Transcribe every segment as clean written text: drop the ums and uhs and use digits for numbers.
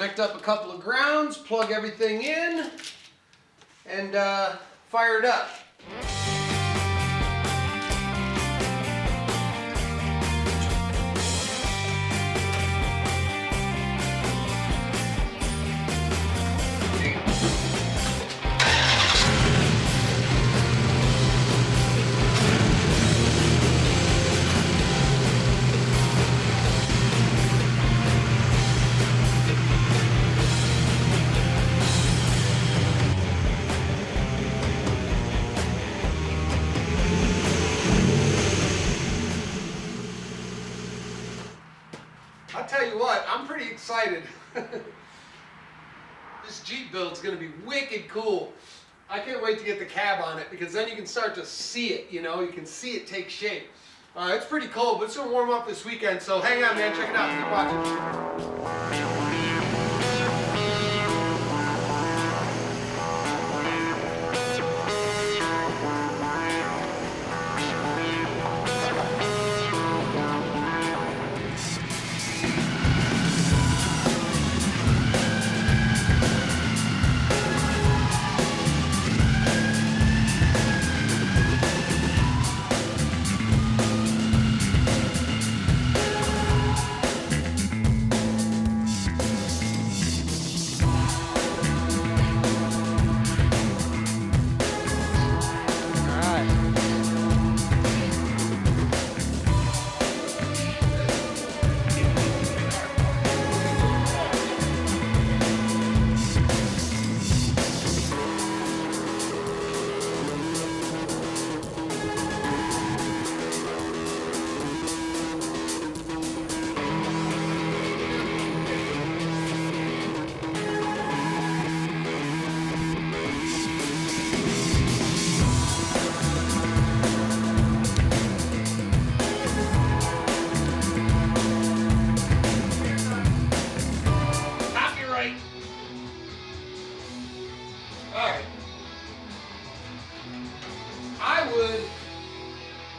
connect up a couple of grounds, plug everything in, and fire it up. I'll tell you what, I'm pretty excited. This Jeep build's gonna be wicked cool. I can't wait to get the cab on it because then you can start to see it, you know, you can see it take shape. It's pretty cold, but it's gonna warm up this weekend, so hang on, man, check it out, keep watching.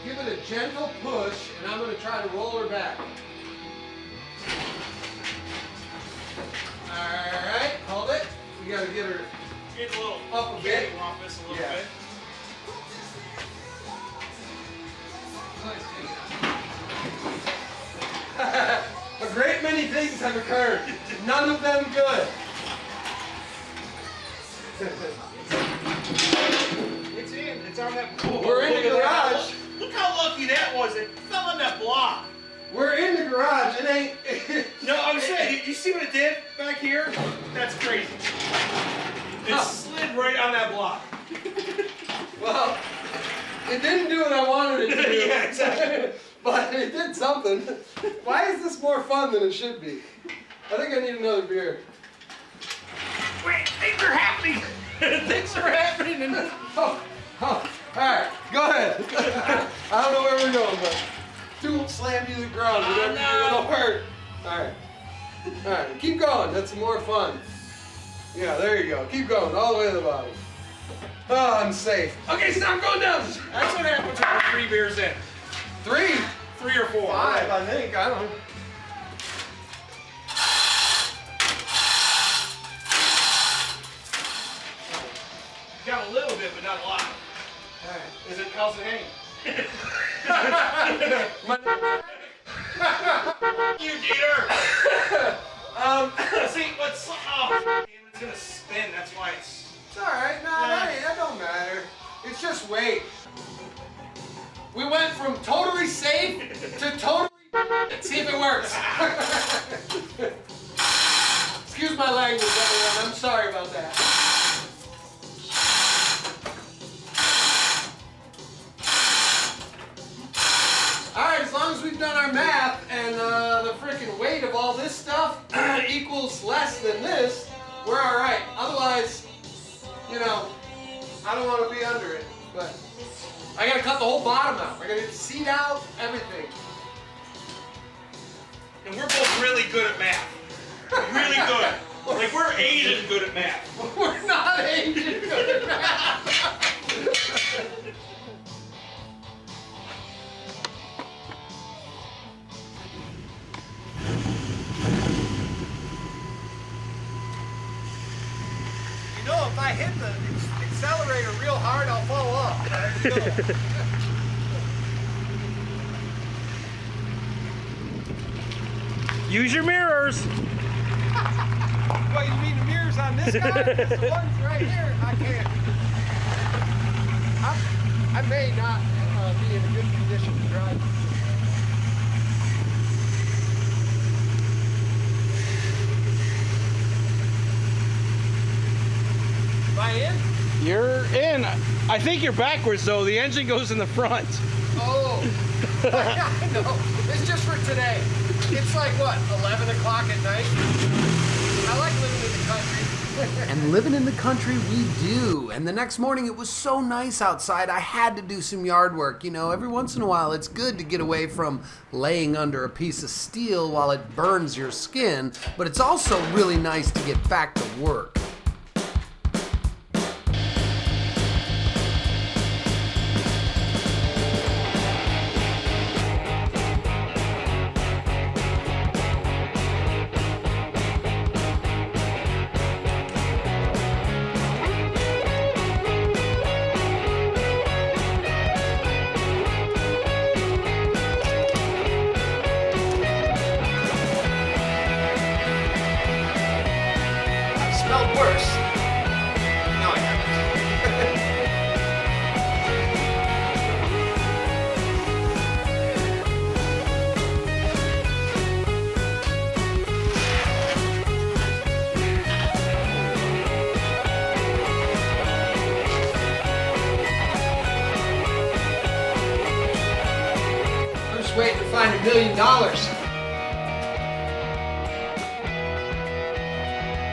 Give it a gentle push, and I'm going to try to roll her back. Alright, hold it. You got to get her up a bit. Yeah. A great many things have occurred, none of them good. It's in. It's on that. We're in the garage. Look how lucky that was. It fell on that block. We're in the garage. It ain't. No, I'm saying. You see what it did back here? That's crazy. It slid right on that block. Well, it didn't do what I wanted it to do. Yeah, exactly. But it did something. Why is this more fun than it should be? I think I need another beer. Wait, things are happening. Things are happening. All right, go ahead. I don't know where we're going, but don't slam you to the ground. It'll hurt. All right, keep going. That's more fun. Yeah, there you go. Keep going all the way to the bottom. Oh, I'm safe. Okay, stop going down. That's what happens when we're 3 beers in. 3? 3 or 4. 5, I think. I don't know. Got a little bit, but not a lot. Alright. Is it how's it hanging? You Dieter! See what's it's gonna spin, that's why it's alright, no, that don't matter. It's just weight. We went from totally safe to totally see if it works. Excuse my language, everyone. I'm sorry about that. Alright, as long as we've done our math and the freaking weight of all this stuff equals less than this, we're alright. Otherwise, you know, I don't want to be under it, but I gotta cut the whole bottom out. I gotta get the seat out, everything. and we're both really good at math. Really good. Like we're Asian good at math. We're not Asian good at math. I hit the accelerator real hard, I'll fall off. Use your mirrors. What, you mean the mirrors on this guy? It's the ones right here. I can't. I may not be in a good condition to drive. Am I in? You're in. I think you're backwards though. The engine goes in the front. Oh. I know. It's just for today. It's like what, 11 o'clock at night? I like living in the country. And living in the country we do. And the next morning it was so nice outside, I had to do some yard work. You know, every once in a while it's good to get away from laying under a piece of steel while it burns your skin, but it's also really nice to get back to work. Smelled worse. No, I haven't. I'm just waiting to find $1 million.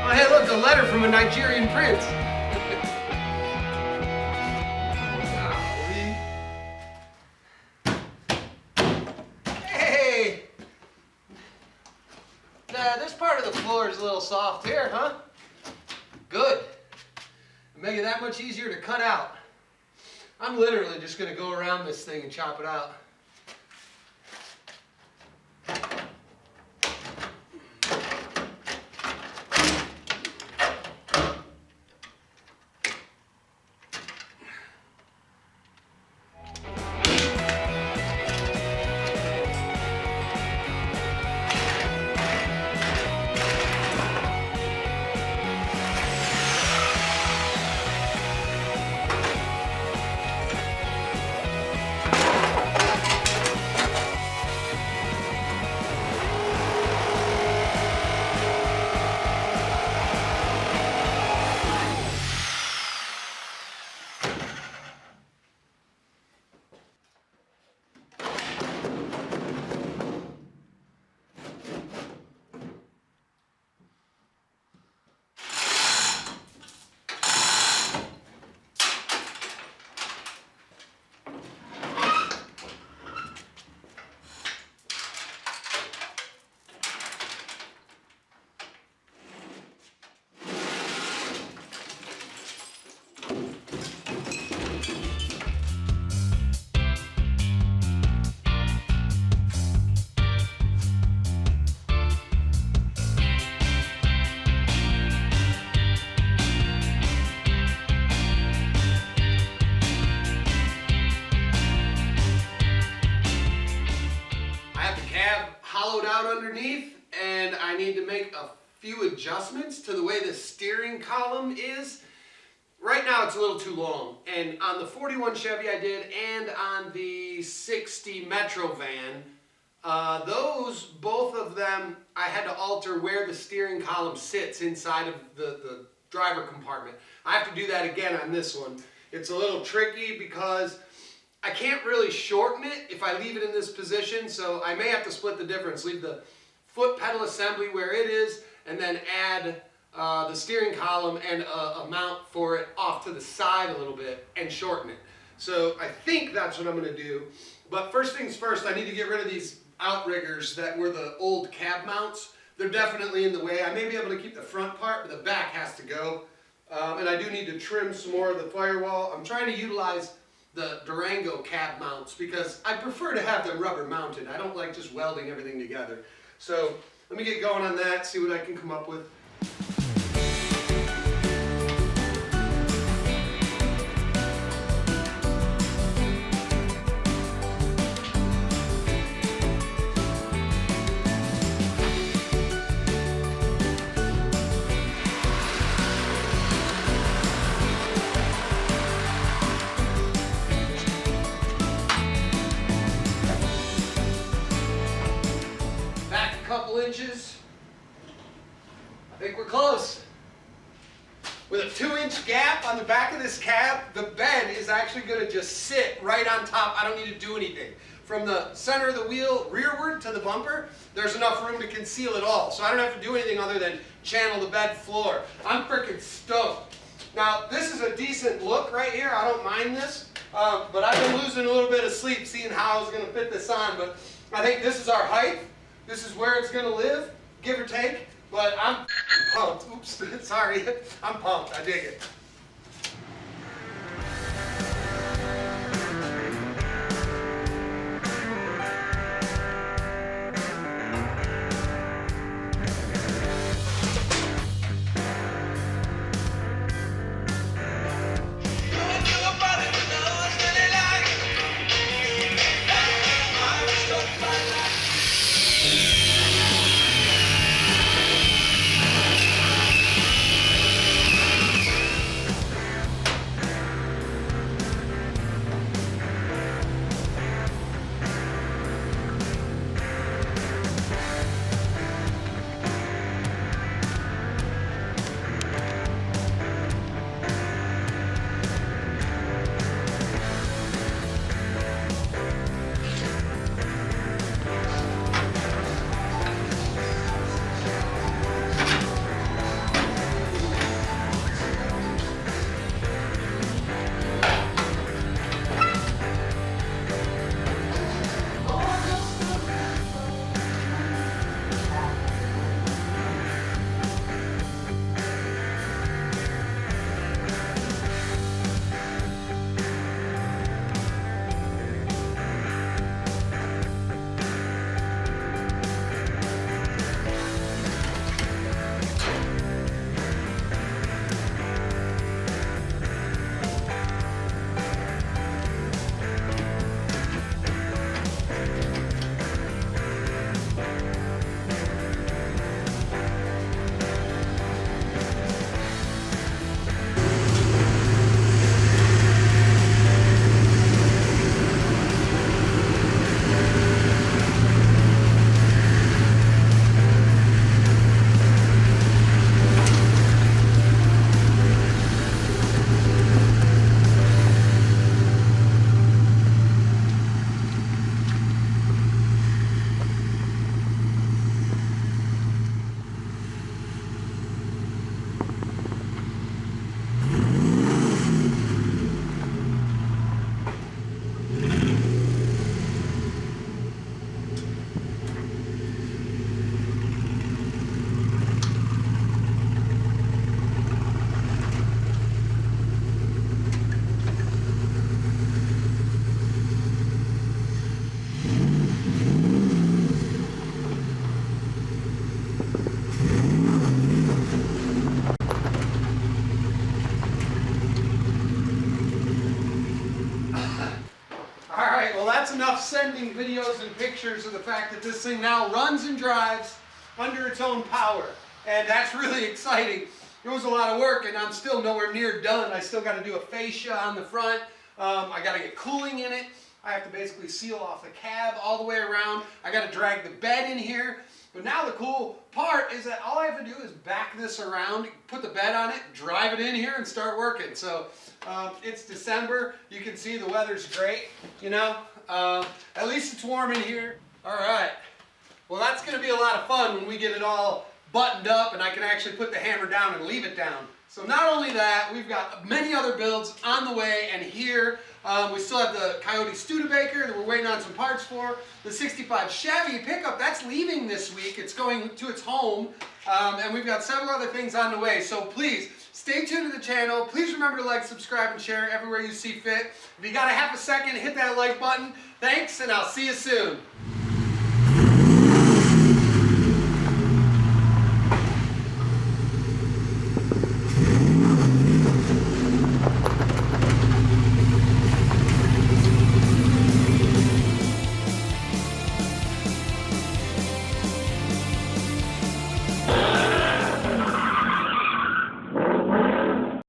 Oh, hey, look, a letter from a Nigerian prince. Hey! This part of the floor is a little soft here, huh? Good. Make it that much easier to cut out. I'm literally just going to go around this thing and chop it out. Out underneath, and I need to make a few adjustments to the way the steering column is. Right now it's a little too long, and on the 41 Chevy I did, and on the 60 Metro van, both of them, I had to alter where the steering column sits inside of the driver compartment. I have to do that again on this one. It's a little tricky because I can't really shorten it if I leave it in this position, so I may have to split the difference. Leave the foot pedal assembly where it is, and then add the steering column and a mount for it off to the side a little bit and shorten it. So I think that's what I'm going to do. But first things first, I need to get rid of these outriggers that were the old cab mounts. They're definitely in the way. I may be able to keep the front part, but the back has to go. And I do need to trim some more of the firewall. I'm trying to utilize the Durango cab mounts because I prefer to have them rubber mounted. I don't like just welding everything together. So let me get going on that, see what I can come up with. inches. I think we're close. With a 2-inch gap on the back of this cab, the bed is actually going to just sit right on top. I don't need to do anything. From the center of the wheel rearward to the bumper, there's enough room to conceal it all. So I don't have to do anything other than channel the bed floor. I'm freaking stoked. Now, this is a decent look right here. I don't mind this, but I've been losing a little bit of sleep seeing how I was going to fit this on. But I think this is our height. This is where it's going to live, give or take. But I'm pumped. Oops, sorry. I'm pumped. I dig it. Well, that's enough sending videos and pictures of the fact that this thing now runs and drives under its own power. And that's really exciting. It was a lot of work, and I'm still nowhere near done. I still got to do a fascia on the front. I got to get cooling in it. I have to basically seal off the cab all the way around. I got to drag the bed in here. But now the cool part is that all I have to do is back this around, put the bed on it, drive it in here, and start working. So it's December. You can see the weather's great, you know. At least it's warm in here. All right. Well, that's going to be a lot of fun when we get it all buttoned up and I can actually put the hammer down and leave it down. So not only that, we've got many other builds on the way, and here we still have the Coyote Studebaker that we're waiting on some parts for. The 65 Chevy pickup, that's leaving this week. It's going to its home, and we've got several other things on the way. So please, stay tuned to the channel. Please remember to like, subscribe, and share everywhere you see fit. If you got a half a second, hit that like button. Thanks, and I'll see you soon.